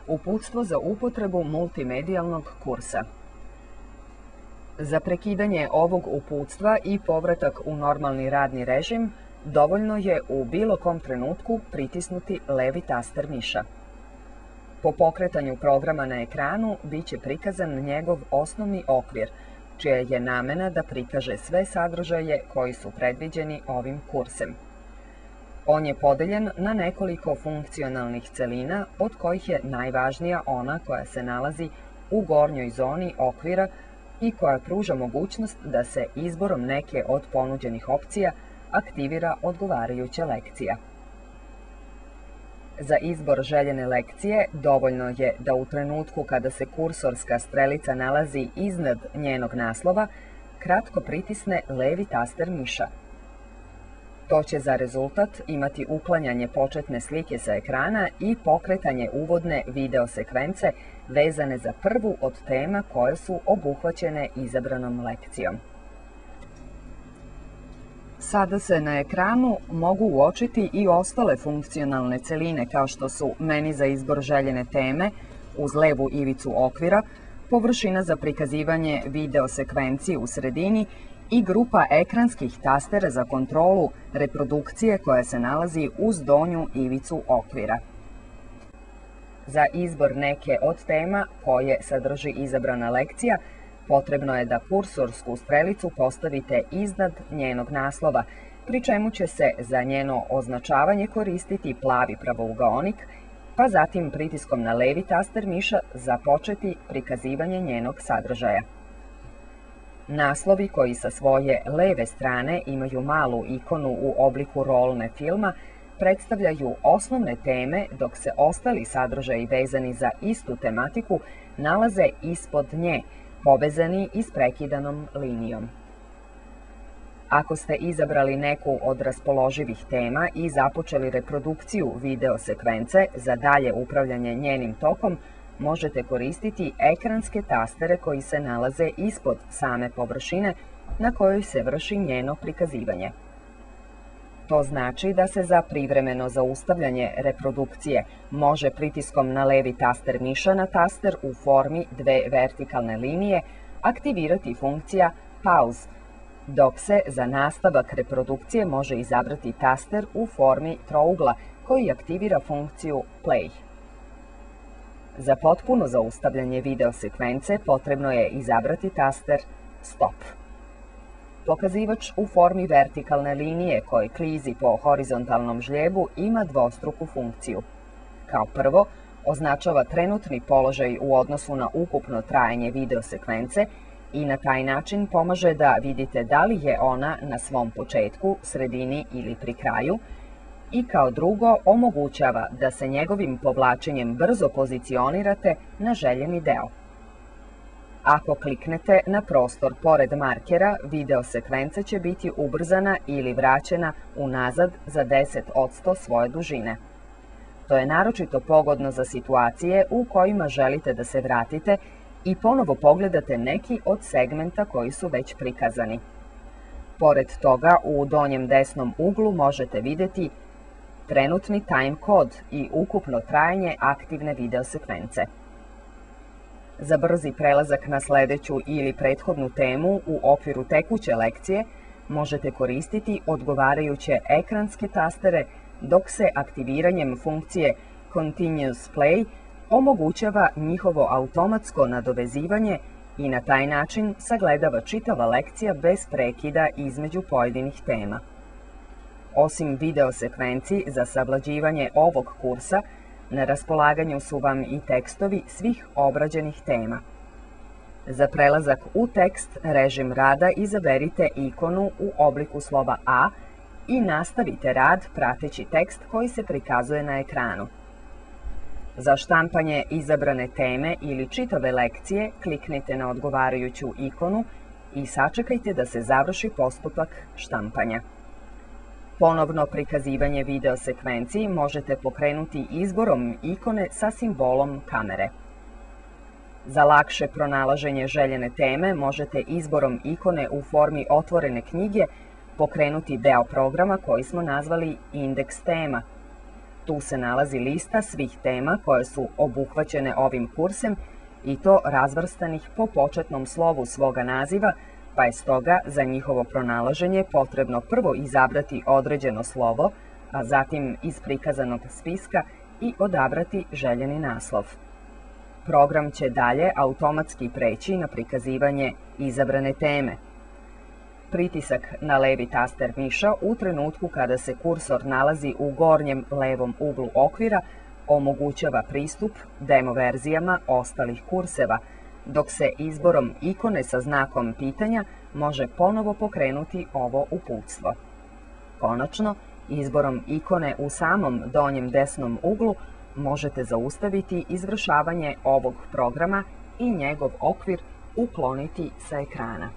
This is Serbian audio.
Uputstvo za upotrebu multimedijalnog kursa. Za prekidanje ovog uputstva i povratak u normalni radni režim dovoljno je u bilo kom trenutku pritisnuti levi taster miša. Po pokretanju programa na ekranu biće prikazan njegov osnovni okvir, čija je namena da prikaže sve sadržaje koji su predviđeni ovim kursem. On je podeljen na nekoliko funkcionalnih celina, od kojih je najvažnija ona koja se nalazi u gornjoj zoni okvira i koja pruža mogućnost da se izborom neke od ponuđenih opcija aktivira odgovarajuća lekcija. Za izbor željene lekcije dovoljno je da u trenutku kada se kursorska strelica nalazi iznad njenog naslova, kratko pritisne levi taster miša. To će za rezultat imati uklanjanje početne slike sa ekrana i pokretanje uvodne video sekvence vezane za prvu od tema koje su obuhvaćene izabranom lekcijom. Sada se na ekranu mogu uočiti i ostale funkcionalne celine kao što su meni za izbor željene teme uz levu ivicu okvira, površina za prikazivanje video sekvencije u sredini i grupa ekranskih tastera za kontrolu reprodukcije koja se nalazi uz donju ivicu okvira. Za izbor neke od tema koje sadrži izabrana lekcija, potrebno je da kursorsku strelicu postavite iznad njenog naslova, pri čemu će se za njeno označavanje koristiti plavi pravougaonik, pa zatim pritiskom na levi taster miša započeti prikazivanje njenog sadržaja. Naslovi koji sa svoje leve strane imaju malu ikonu u obliku rolne filma predstavljaju osnovne teme, dok se ostali sadržaji vezani za istu tematiku nalaze ispod nje, povezani isprekidanom linijom. Ako ste izabrali neku od raspoloživih tema i započeli reprodukciju video sekvence za dalje upravljanje njenim tokom, možete koristiti ekranske tastere koji se nalaze ispod same površine na kojoj se vrši njeno prikazivanje. To znači da se za privremeno zaustavljanje reprodukcije može pritiskom na levi taster miša na taster u formi dve vertikalne linije aktivirati funkcija Pause, dok se za nastavak reprodukcije može izabrati taster u formi trougla koji aktivira funkciju Play. Za potpuno zaustavljanje video sekvence potrebno je izabrati taster Stop. Pokazivač u formi vertikalne linije koji klizi po horizontalnom žljebu ima dvostruku funkciju. Kao prvo, označava trenutni položaj u odnosu na ukupno trajanje video sekvence i na taj način pomaže da vidite da li je ona na svom početku, sredini ili pri kraju, i kao drugo omogućava da se njegovim povlačenjem brzo pozicionirate na željeni deo. Ako kliknete na prostor pored markera, video sekvenca će biti ubrzana ili vraćena unazad za 10% svoje dužine. To je naročito pogodno za situacije u kojima želite da se vratite i ponovo pogledate neki od segmenta koji su već prikazani. Pored toga, u donjem desnom uglu možete vidjeti trenutni time kod i ukupno trajanje aktivne video sekvence. Za brzi prelazak na sledeću ili prethodnu temu u okviru tekuće lekcije možete koristiti odgovarajuće ekranske tastere, dok se aktiviranjem funkcije Continuous Play omogućava njihovo automatsko nadovezivanje i na taj način sagledava čitava lekcija bez prekida između pojedinih tema. Osim video sekvenci za savlađivanje ovog kursa, na raspolaganju su vam i tekstovi svih obrađenih tema. Za prelazak u tekst režim rada izaberite ikonu u obliku slova A i nastavite rad prateći tekst koji se prikazuje na ekranu. Za štampanje izabrane teme ili čitave lekcije kliknite na odgovarajuću ikonu i sačekajte da se završi postupak štampanja. Ponovno prikazivanje video sekvenciji možete pokrenuti izborom ikone sa simbolom kamere. Za lakše pronalaženje željene teme možete izborom ikone u formi otvorene knjige pokrenuti deo programa koji smo nazvali Indeks tema. Tu se nalazi lista svih tema koje su obuhvaćene ovim kursem i to razvrstanih po početnom slovu svoga naziva, pa je stoga za njihovo pronalaženje potrebno prvo izabrati određeno slovo, a zatim iz prikazanog spiska i odabrati željeni naslov. Program će dalje automatski preći na prikazivanje izabrane teme. Pritisak na levi taster miša u trenutku kada se kursor nalazi u gornjem levom uglu okvira omogućava pristup demo verzijama ostalih kurseva, dok se izborom ikone sa znakom pitanja može ponovo pokrenuti ovo uputstvo. Konačno, izborom ikone u samom donjem desnom uglu možete zaustaviti izvršavanje ovog programa i njegov okvir ukloniti sa ekrana.